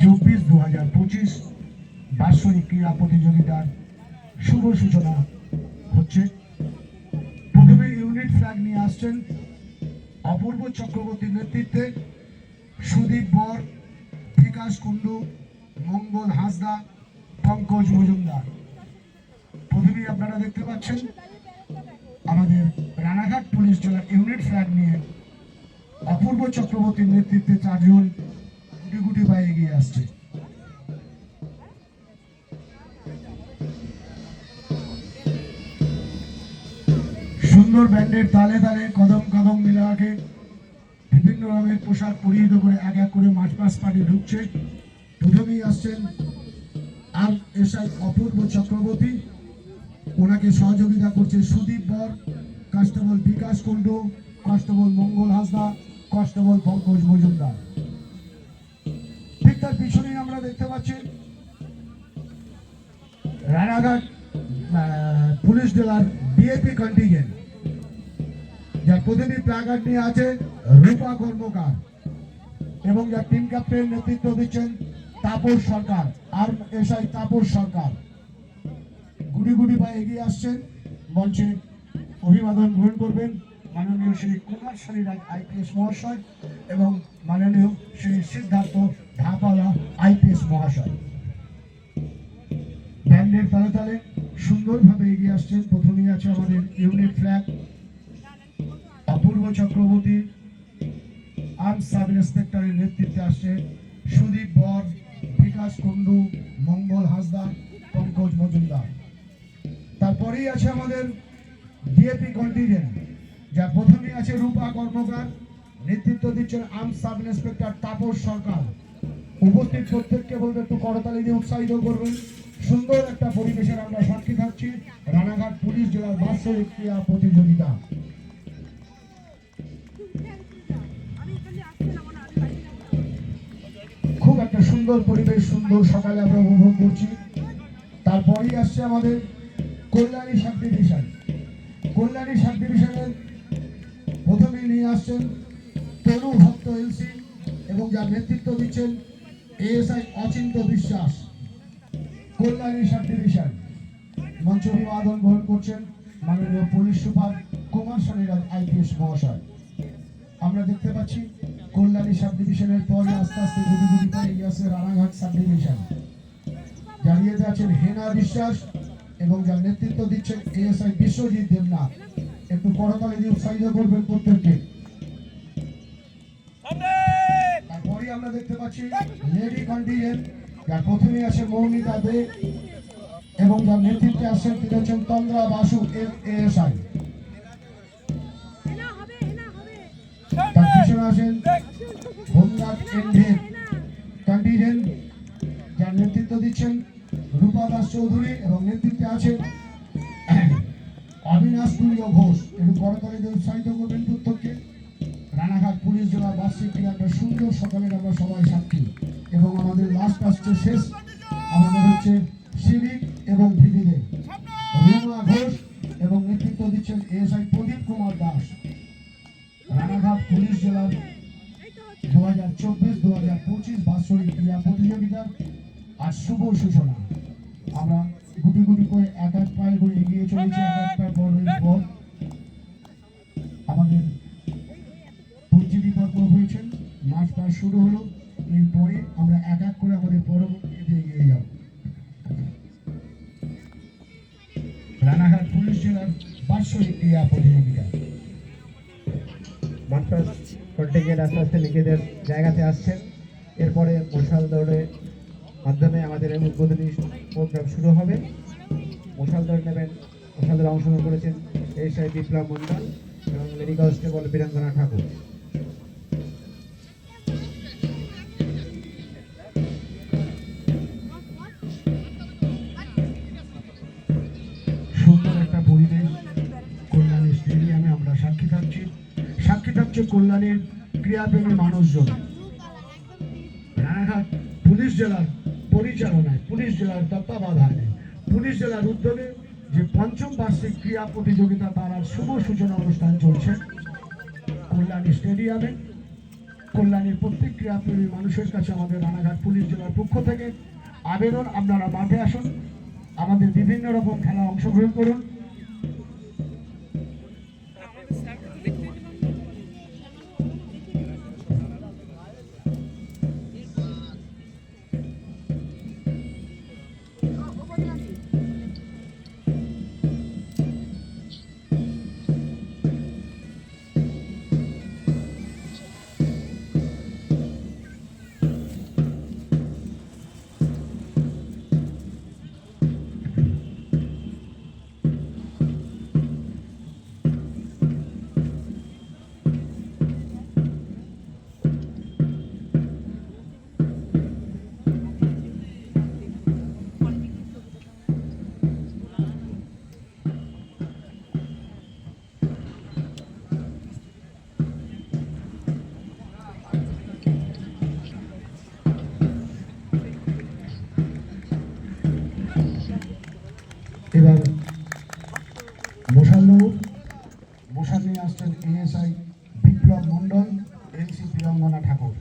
2024-2025 বার্ষিক ক্রীড়া প্রতিযোগিতার শুভ সূচনা হচ্ছে। প্রথমে ইউনিট ফ্ল্যাগ নিয়ে আসছেন অপূর্ব চক্রবর্তীর নেতৃত্বে সুদীপ বর, বিকাশ কুণ্ডু, মঙ্গল হাঁসদা, পঙ্কজ মজুমদার। প্রথমেই আপনারা দেখতে পাচ্ছেন আমাদের রানাঘাট পুলিশ জেলার ইউনিট ফ্ল্যাগ নিয়ে অপূর্ব চক্রবর্তীর নেতৃত্বে 4 জন গুটি গুটি পায়ে এগিয়ে আসছে। সুন্দর ব্যান্ডের তালে তালে কদম কদম মিলাকে বিভিন্ন রঙের পোশাক পরিহিত করে এক এক করে মার্চ পাস পার্টি ঢুকছে। প্রথমেই আসছেন আর এসআই অপূর্ব চক্রবর্তী, ওনাকে সহযোগিতা করছে সুদীপ বর, কনস্টেবল বিকাশ কুণ্ডু, কনস্টেবল মঙ্গল হাঁসদা, কনস্টেবল পঙ্কজ মজুমদার। ঠিক তার পিছনেই আমরা দেখতে পাচ্ছি রানাঘাট পুলিশ জেলার বিএপি কন্টিনজেন্ট, যার প্রতিনিধি প্ল্যাকার্ড নিয়ে আছে রূপা কর্মকার এবং যার টিম ক্যাপ্টেন নেতৃত্ব দিচ্ছেন তাপস সরকার, আর এসআই তাপস সরকার। গুটি গুটি পায়ে এগিয়ে আসছেন। মঞ্চে অভিবাদন গ্রহণ করবেন মাননীয় শ্রী কুমার সারিরাজ আইপিএস মহাশয় এবং মাননীয় শ্রী সিদ্ধার্থ ধাপালা আইপিএস মহাশয়। ব্যান্ডের তালে তালে সুন্দরভাবে এগিয়ে আসছেন। প্রথমেই আছে আমাদের ইউনিট ফ্ল্যাগ অপূর্ব চক্রবর্তী, আর্ম সাব ইন্সপেক্টরের নেতৃত্বে আসছে সুদীপ বর, বিকাশ কুণ্ডু, মঙ্গল হাঁসদা, পঙ্কজ মজুমদার। তারপরেই আছে আমাদের ডিএপি কন্টিনজেন্ট, যার প্রথমেই আছে রূপা কর্মকার, নেতৃত্ব দিচ্ছেন আর্ম সাব ইন্সপেক্টর তাপস সরকার। উপস্থিত প্রত্যেককে বলতে একটু করতালি দিয়ে উৎসাহিত করবেন। সুন্দর একটা পরিবেশের আমরা সাক্ষী থাকছি রানাঘাট পুলিশ জেলার বার্ষিক ক্রীড়া প্রতিযোগিতা। খুব একটা সুন্দর পরিবেশ, সুন্দর সকালে আমরা উপভোগ করছি। তারপরেই আসছে আমাদের Kalyani sub division. Kalyani sub ডিভিশনের প্রথমেই নিয়ে আসছেন তনু ভক্ত এলসি এবং যার নেতৃত্ব দিচ্ছেন এএসআই অচিন্ত বিশ্বাস। কল্যাণী সাব ডিভিশন মঞ্চ অভিবাদন গ্রহণ করছেন মাননীয় পুলিশ সুপার কুমার সারিরাজ আইপিএস মহাশয়। আমরা দেখতে পাচ্ছি কল্যাণী সাব ডিভিশনের পরে আস্তে আস্তে গুটি গুটি পায়ে এগিয়ে আসছে রানাঘাট সাব ডিভিশন। জানিয়ে আছেন হেনা বিশ্বাস এবং যার নেতৃত্ব দিচ্ছেন এএসআই বিশ্বজিৎ দেবনাথ। একটু করতালি দিয়ে উৎসাহিত করবেন প্রত্যেককে। তারপরে আমরা দেখতে পাচ্ছি লেডি কন্টিনজেন্ট, যার প্রথমেই আছে মৌমিতা দে এবং যার নেতৃত্বে আসছেন তিনি হচ্ছেন তন্দ্রা বাসু এএসআই। তার পিছনে আছেন হোমগার্ড এনভেদ কন্টিনজেন্ট, যার নেতৃত্ব দিচ্ছেন রূপা দাস চৌধুরী এবং নেতৃত্বে আছেন অবিনাশ তুল্য ঘোষ। একটু করতালি দিয়ে উৎসাহিত করবেন প্রত্যেককে। রানাঘাট পুলিশ জেলার বার্ষিক ক্রীড়া একটা সুন্দর সকালের আমরা সবাই সাক্ষী এবং আমাদের লাস্ট আসছে শেষ আমাদের হচ্ছে সিভিক এবং ভিডিদের রুমা ঘোষ এবং নেতৃত্ব দিচ্ছেন এএসআই প্রদীপ কুমার দাস। রানাঘাট পুলিশ জেলার 2024-2025 বার্ষিক ক্রীড়া প্রতিযোগিতার আর শুভ সূচনা। আমরা গুটি গুটি করে এক এক পায়ে করে এগিয়ে চলেছি, এক এক পায়ে পর আমাদের পরিচিতি পর্ব হয়েছেন, মার্চ পাস শুরু হলো। এরপরে আমরা এক এক করে আমাদের পরবর্তীতে এগিয়ে যাব। রানাঘাট পুলিশ জেলার বার্ষিক ক্রীড়া প্রতিযোগিতা মার্চ পাস কন্টিনজেন্ট আস্তে আস্তে নিজেদের জায়গাতে আসছেন। এরপরে মশাল দৌড়ের মাধ্যমে আমাদের এই উদ্বোধনী প্রোগ্রাম শুরু হবে। মশাল দৌড় নেবেন, মশাল দৌড়ে অংশগ্রহণ করেছেন এসআই বিপ্লব মন্ডল এবং লেডি কনস্টেবল বীরাঙ্গনা ঠাকুর। সুন্দর একটা পরিবেশ কল্যাণী স্টেডিয়ামে আমরা সাক্ষী থাকছি। সাক্ষী থাকছে কল্যাণীর ক্রীড়াপ্রেমী মানুষজন। রানাঘাট পুলিশ জেলার পরিচালনায়, পুলিশ জেলার তত্ত্বাবধানে, পুলিশ জেলার উদ্যোগে যে ৫ম বার্ষিক ক্রীড়া প্রতিযোগিতা তার শুভ সূচনা অনুষ্ঠান চলছে কল্যাণী স্টেডিয়ামে। কল্যাণীর প্রত্যেক ক্রীড়াপ্রেমী মানুষের কাছে আমাদের রানাঘাট পুলিশ জেলার পক্ষ থেকে আবেদন, আপনারা মাঠে আসুন, আমাদের বিভিন্ন রকম খেলা অংশগ্রহণ করুন। এবার মশাল নিয়ে আসছেন এএসআই বিপ্লব মণ্ডল, এলসি প্রিয়ঙ্গনা ঠাকুর।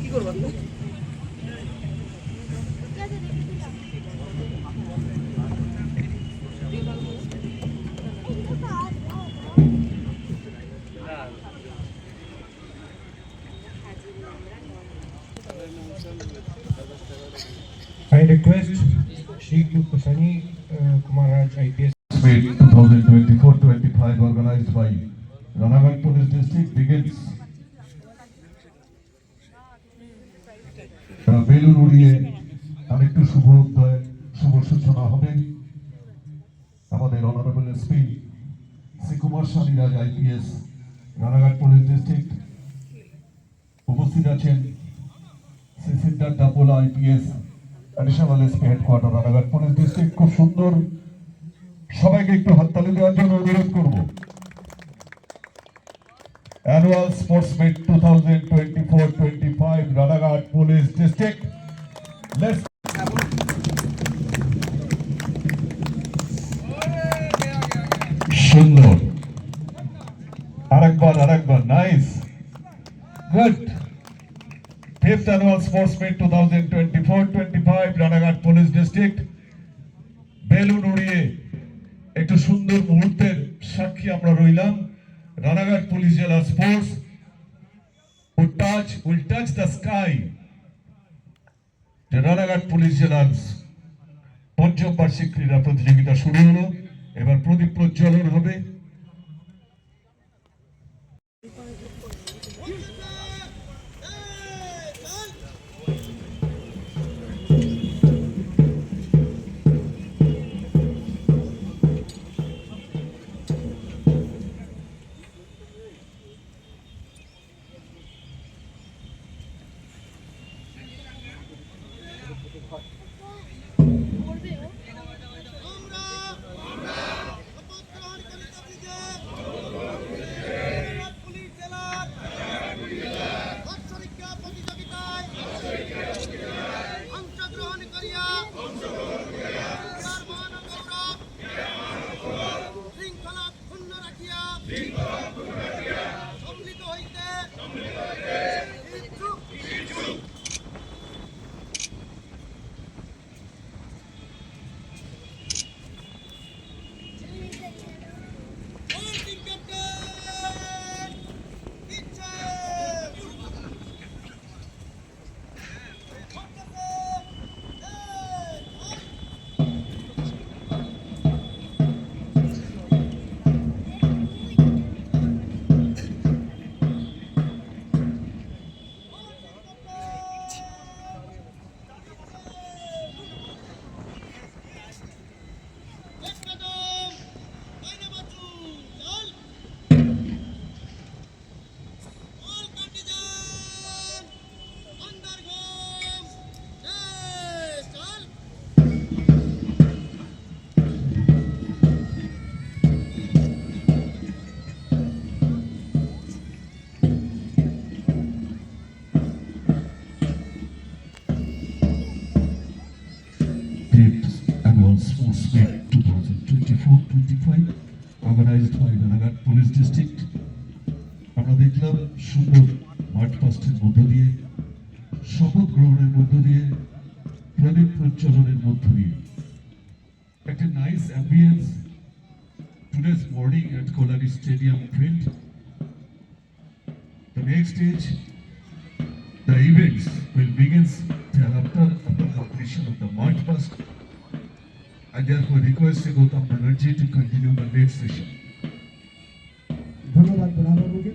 কি করবা? I request Shri Kusani Kumar Raj IPS. Meet 2024-25 organized by Ranaghat Police District begins. Balloon উড়িয়ে আরেকটু শুভ সূচনা হবে। আমাদের honourable SP Shri Kumar Shali Raj IPS, Ranaghat police district. উপস্থিত আছেন Shri Siddharth Dapola IPS, additional SP headquarter Ranaghat police district. খুব সুন্দর, সবাইকে একটু হাততালি দেওয়ার জন্য অনুরোধ করব। Annual Sports Meet 2024-25 Ranaghat Police District. Let's সুন্দর, আরেকবার nice, good. Fifth Annual Sports Meet 2024-25 Ranaghat Police District। Balloon উড়িয়ে একটু সুন্দর মুহূর্তের সাক্ষী আমরা রইলাম। রানাঘাট পুলিশ জেলার sports will touch the sky। Ranaghat police জেলার পঞ্চম বার্ষিক ক্রীড়া প্রতিযোগিতা শুরু হলো। এবার প্রদীপ প্রজ্বলন হবে। Organised by Ranaghat police district. আমরা দেখলাম সুন্দর মাঠ পাস্টের মধ্য দিয়ে, শপথ গ্রহণের মধ্য দিয়ে, প্রদীপ প্রজ্বলনের মধ্য দিয়ে একটা nice ambience today's morning at Kolari Stadium field. The next stage, the events will begin thereafter upon completion of the march past. I therefore request Gautam Banerjee to continue the next session. ধন্যবাদ প্রধানবাবুকে।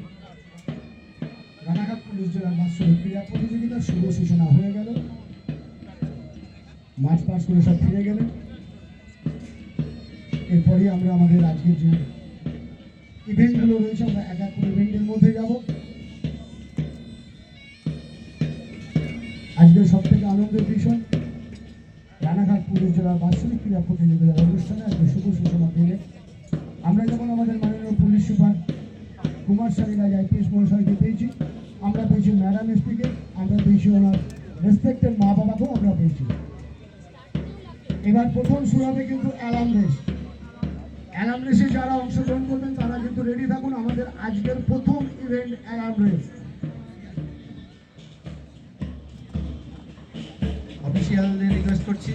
Ranaghat police জেলার বাৎসরিক ক্রীড়া প্রতিযোগিতার শুভ সূচনা হয়ে গেল, মাঠ pass করে সব ফিরে গেলেন। এরপরে আমরা আমাদের আজকের যে ইভেন্টগুলো রয়েছে আমরা এক এক করে ইভেন্টের মধ্যে যাব। আজকের সব থেকে আনন্দের বিষয় রানাঘাট পুলিশ জেলার বাৎসরিক ক্রীড়া প্রতিযোগিতার অনুষ্ঠানে আজকে শুভ সূচনা পেলে আমরা যেমন আমাদের মাননীয় পুলিশ সুপার কুমার সারিরাজ আইপিএস মহাশয়কে পেয়েছি, আমরা পেয়েছি ম্যাডাম এসপিকে, আমরা পেয়েছি ওনার রেসপেক্টেড মা বাবাকেও আমরা পেয়েছি। এবার প্রথম শুরু হবে কিন্তু অ্যালার্ম রেস। অ্যালার্ম রেসে যারা অংশগ্রহণ করবেন তারা কিন্তু রেডি থাকুন। আমাদের আজকের প্রথম ইভেন্ট অ্যালার্ম রেস। অফিসিয়ালদের রিকোয়েস্ট করছি